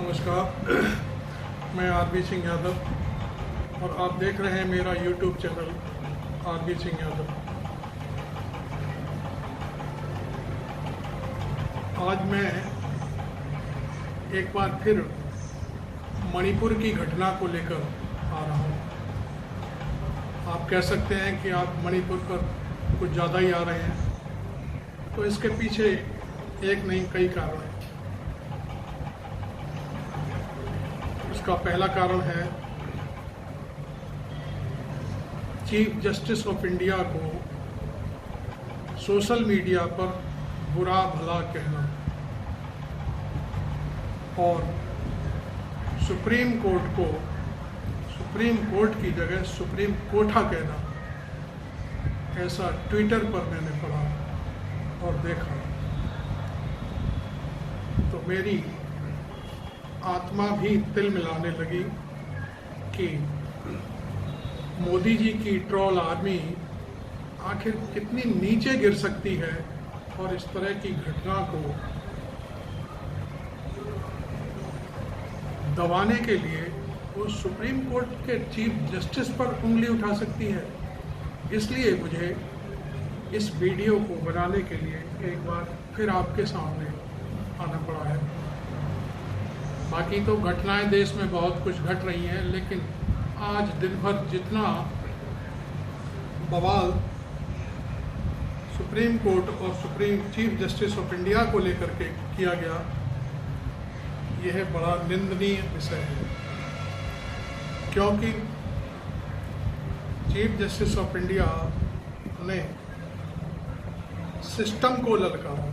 नमस्कार, मैं आरबी सिंह यादव और आप देख रहे हैं मेरा YouTube channel R B Singh Yadav. आज मैं एक बार फिर मणिपुर की घटना को लेकर आ रहा हूँ। आप कह सकते हैं कि आप मणिपुर पर कुछ ज़्यादा ही आ रहे हैं, तो इसके पीछे एक नहीं कई कारण हैं। इसका पहला कारण है चीफ जस्टिस ऑफ इंडिया को सोशल मीडिया पर बुरा भला कहना और सुप्रीम कोर्ट को सुप्रीम कोर्ट की जगह सुप्रीम कोठा कहना। ऐसा ट्विटर पर मैंने पढ़ा और देखा तो मेरी आत्मा भी तिल मिलाने लगी कि मोदी जी की ट्रोल आर्मी आखिर कितनी नीचे गिर सकती है और इस तरह की घटना को दबाने के लिए वो सुप्रीम कोर्ट के चीफ जस्टिस पर उंगली उठा सकती है। इसलिए मुझे इस वीडियो को बनाने के लिए एक बार फिर आपके सामने आना पड़ा है। बाकी तो घटनाएं देश में बहुत कुछ घट रही हैं, लेकिन आज दिन भर जितना बवाल सुप्रीम कोर्ट और supreme chief justice of India को लेकर के किया गया, यह बड़ा निंदनीय विषय है। क्योंकि चीफ जस्टिस ऑफ इंडिया ने सिस्टम को ललकारा,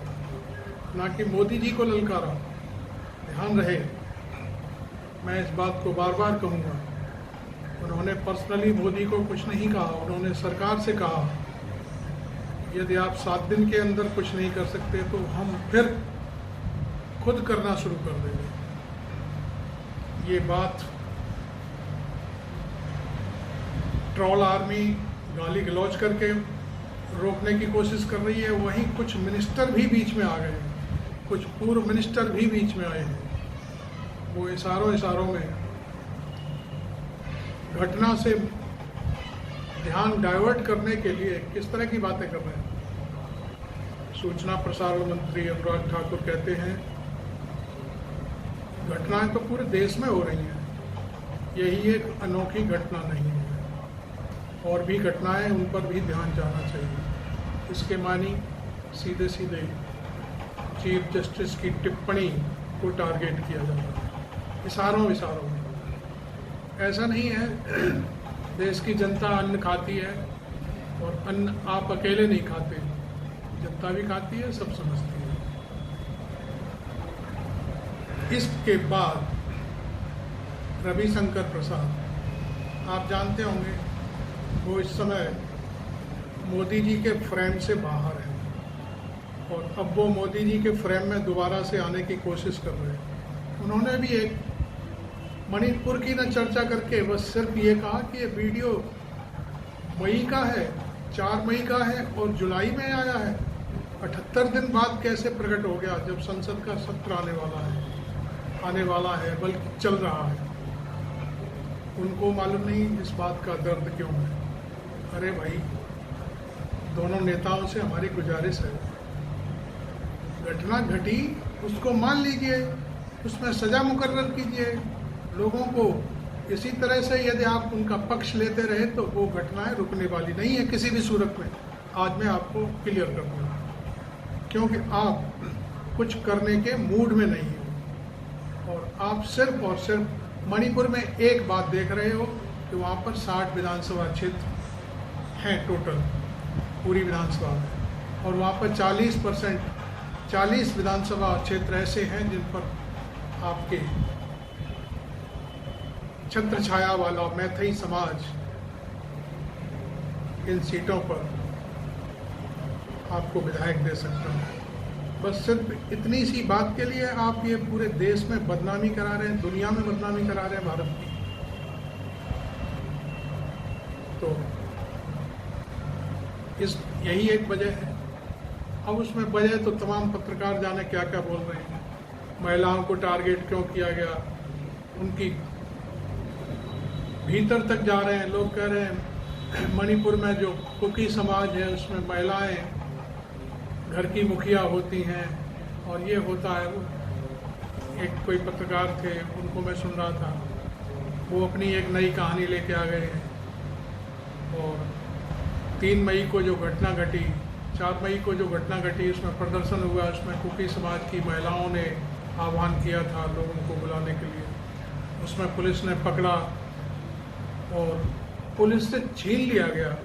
ना कि मोदी जी को ललकारा। ध्यान रहे, मैं इस बात को बार बार कहूँगा, उन्होंने पर्सनली मोदी को कुछ नहीं कहा, उन्होंने सरकार से कहा यदि आप 7 दिन के अंदर कुछ नहीं कर सकते तो हम फिर खुद करना शुरू कर देंगे। ये बात ट्रोल आर्मी गाली गलौज करके रोकने की कोशिश कर रही है। वहीं कुछ मिनिस्टर भी बीच में आ गए हैं, कुछ पूर्व मिनिस्टर भी बीच में आए हैं। वो इशारों में घटना से ध्यान डाइवर्ट करने के लिए किस तरह की बातें कर रहे हैं। सूचना प्रसारण मंत्री अनुराग ठाकुर कहते हैं घटनाएं तो पूरे देश में हो रही हैं, यही एक अनोखी घटना नहीं है, और भी घटनाएं उन पर भी ध्यान जाना चाहिए। इसके मानी सीधे सीधे चीफ जस्टिस की टिप्पणी को टारगेट किया जाता है इशारों में। ऐसा नहीं है, देश की जनता अन्न खाती है और अन्न आप अकेले नहीं खाते, जनता भी खाती है, सब समझती है। इसके बाद रविशंकर प्रसाद, आप जानते होंगे, वो इस समय मोदी जी के फ्रेम से बाहर है और अब वो मोदी जी के फ्रेम में दोबारा से आने की कोशिश कर रहे हैं। उन्होंने भी एक मणिपुर की न चर्चा करके बस सिर्फ ये कहा कि ये वीडियो मई का है, 4 मई का है और जुलाई में आया है। 78 दिन बाद कैसे प्रकट हो गया, जब संसद का सत्र आने वाला है, बल्कि चल रहा है। उनको मालूम नहीं इस बात का दर्द क्यों है। अरे भाई, दोनों नेताओं से हमारी गुजारिश है, घटना घटी उसको मान लीजिए, उसमें सजा मुकर्रर कीजिए। लोगों को इसी तरह से यदि आप उनका पक्ष लेते रहे तो वो घटनाएं रुकने वाली नहीं है किसी भी सूरत में। आज मैं आपको क्लियर कर दूँगा, क्योंकि आप कुछ करने के मूड में नहीं हो और आप सिर्फ और सिर्फ मणिपुर में एक बात देख रहे हो कि वहाँ पर 60 विधानसभा क्षेत्र हैं टोटल पूरी विधानसभा में, और वहाँ पर 40 विधानसभा क्षेत्र ऐसे हैं जिन पर आपके छत्र छाया वाला मैथई समाज इन सीटों पर आपको विधायक दे सकता है। बस सिर्फ इतनी सी बात के लिए आप ये पूरे देश में बदनामी करा रहे हैं, दुनिया में बदनामी करा रहे हैं भारत की। तो यही एक वजह है। अब उसमें वजह तो तमाम पत्रकार जाने क्या क्या बोल रहे हैं। महिलाओं को टारगेट क्यों किया गया, उनकी भीतर तक जा रहे हैं। लोग कह रहे हैं मणिपुर में जो कुकी समाज है उसमें महिलाएं घर की मुखिया होती हैं और ये होता है। वो एक कोई पत्रकार थे, उनको मैं सुन रहा था, वो अपनी एक नई कहानी लेके आ गए हैं। और 3 मई को जो घटना घटी, 4 मई को जो घटना घटी, उसमें प्रदर्शन हुआ, उसमें कुकी समाज की महिलाओं ने आह्वान किया था लोगों को बुलाने के लिए। उसमें पुलिस ने पकड़ा और पुलिस से छीन लिया गया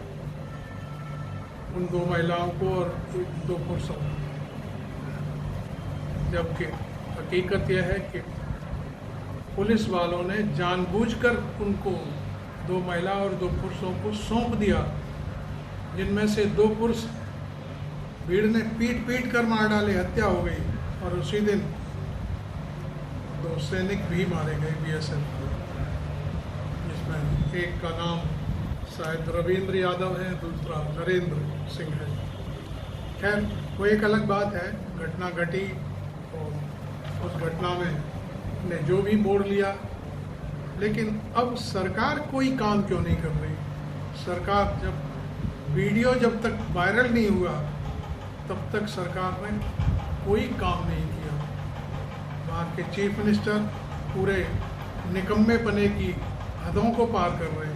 उन 2 महिलाओं को और 2 पुरुषों को। जबकि हकीकत यह है कि पुलिस वालों ने जानबूझकर उनको 2 महिला और 2 पुरुषों को सौंप दिया, जिनमें से 2 पुरुष भीड़ ने पीट कर मार डाले, हत्या हो गई। और उसी दिन 2 सैनिक भी मारे गए BSF, जिसमें एक का नाम शायद रविंद्र यादव है, दूसरा नरेंद्र सिंह है। खैर, वो एक अलग बात है। घटना घटी और उस घटना में ने जो भी मोड़ लिया, लेकिन अब सरकार कोई काम क्यों नहीं कर रही? सरकार जब तक वायरल नहीं हुआ तब तक सरकार ने कोई काम नहीं किया। वहाँ के चीफ मिनिस्टर पूरे निकम्मेपने की हदों को पार कर रहे हैं।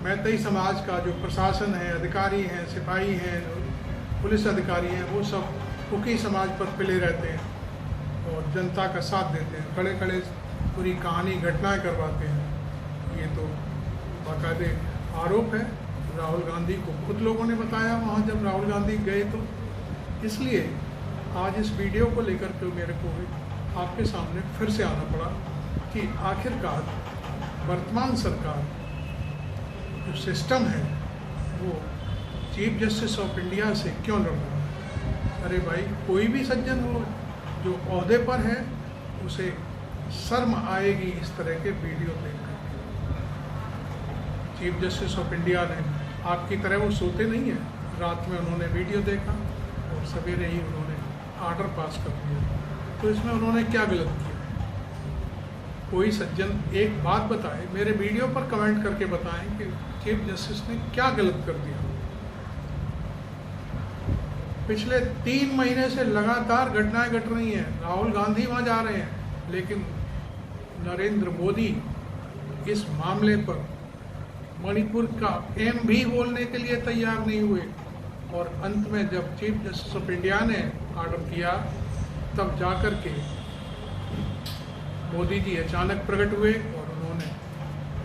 मैतेई समाज का जो प्रशासन है, अधिकारी हैं, सिपाही हैं, पुलिस अधिकारी हैं, वो सब कुकी समाज पर पिले रहते हैं और जनता का साथ देते हैं, खड़े खड़े पूरी कहानी घटनाएं करवाते हैं। ये तो बाकायदे आरोप है। राहुल गांधी को खुद लोगों ने बताया वहाँ जब राहुल गांधी गए, तो इसलिए आज इस वीडियो को लेकर के मेरे को आपके सामने फिर से आना पड़ा कि आखिरकार वर्तमान सरकार जो सिस्टम है वो चीफ जस्टिस ऑफ इंडिया से क्यों लड़ रहा है। अरे भाई, कोई भी सज्जन हो जो ओहदे पर है, उसे शर्म आएगी इस तरह के वीडियो देखकर। चीफ जस्टिस ऑफ इंडिया ने आपकी तरह वो सोते नहीं हैं, रात में उन्होंने वीडियो देखा और सवेरे ही उन्होंने आर्डर पास कर दिया। तो इसमें उन्होंने क्या गलत किया? कोई सज्जन एक बात बताए, मेरे वीडियो पर कमेंट करके बताएं कि चीफ जस्टिस ने क्या गलत कर दिया। पिछले 3 महीने से लगातार घटनाएं घट रही हैं। राहुल गांधी वहाँ जा रहे हैं, लेकिन नरेंद्र मोदी इस मामले पर मणिपुर का एम भी बोलने के लिए तैयार नहीं हुए। और अंत में जब चीफ जस्टिस ऑफ इंडिया ने ऑर्डर किया, तब जाकर के मोदी जी अचानक प्रकट हुए और उन्होंने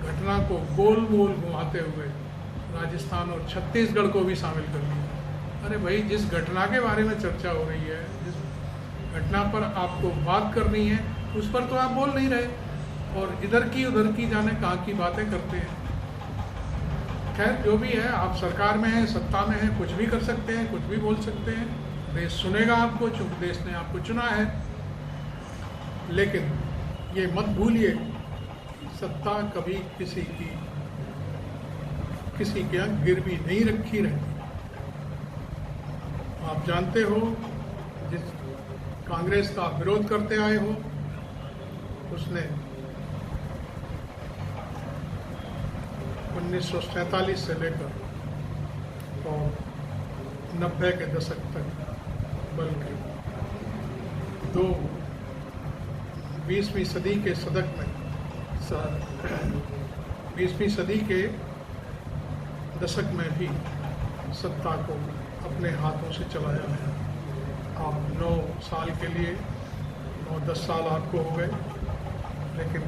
घटना को गोल मोल घुमाते हुए राजस्थान और छत्तीसगढ़ को भी शामिल कर लिया। अरे भाई, जिस घटना के बारे में चर्चा हो रही है, जिस घटना पर आपको बात करनी है, उस पर तो आप बोल नहीं रहे और इधर की उधर की जाने कहाँ की बातें करते हैं। खैर, जो भी है, आप सरकार में हैं, सत्ता में हैं, कुछ भी कर सकते हैं, कुछ भी बोल सकते हैं। देश सुनेगा आपको, चूँकि देश ने आपको चुना है। लेकिन ये मत भूलिए, सत्ता कभी किसी के यहाँ गिरवी नहीं रखी रहती। आप जानते हो, जिस कांग्रेस का विरोध करते आए हो, उसने 1947 से लेकर और 90 के दशक तक, बल्कि 20वीं सदी के सदक में 20वीं सदी के दशक में भी सत्ता को अपने हाथों से चलाया है। आप 9 साल के लिए 9-10 साल आपको हो गए, लेकिन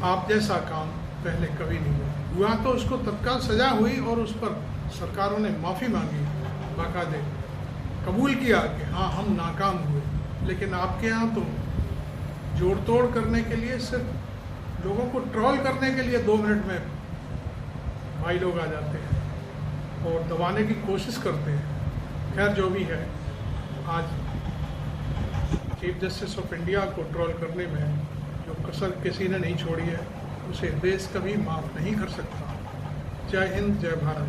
आप जैसा काम पहले कभी नहीं हुआ। तो उसको तत्काल सजा हुई और उस पर सरकारों ने माफ़ी मांगी, बाकायदे कबूल किया कि हाँ, हम नाकाम हुए। लेकिन आपके यहाँ तो जोड़ तोड़ करने के लिए, सिर्फ लोगों को ट्रोल करने के लिए 2 मिनट में भाई लोग आ जाते हैं और दबाने की कोशिश करते हैं। खैर, जो भी है, आज चीफ जस्टिस ऑफ इंडिया को ट्रोल करने में जो कसर किसी ने नहीं छोड़ी है, उसे देश कभी माफ़ नहीं कर सकता। जय हिंद, जय भारत।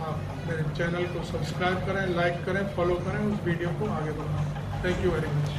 आप मेरे चैनल को सब्सक्राइब करें, लाइक करें, फॉलो करें, उस वीडियो को आगे बढ़ाएं। Thank you very much.